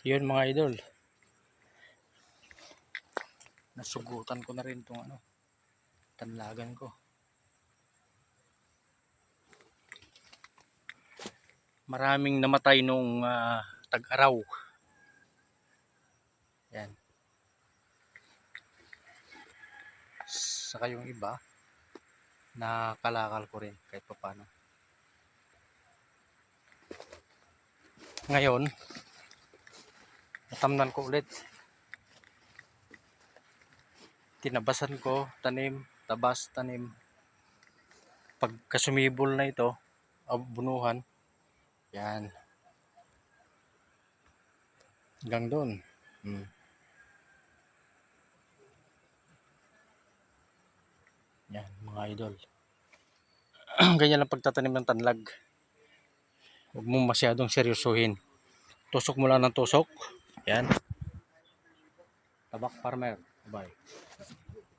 Yun mga idol, nasugutan ko na rin itong tanlagan ko. Maraming namatay nung tag-araw. Yan. Saka yung iba, nakalakal ko rin kahit pa paano. Ngayon, natamnan ko ulit. Tinabasan ko, tanim, tabas, tanim. Pagka sumibol na ito, bunuhan, yan. Hanggang doon. Yan, mga idol. Ganyan lang pagtatanim ng tanlag. Huwag mo masyadong seryosohin. Tusok mo lang ng tusok. Yan. Tabak Farmer. Bye.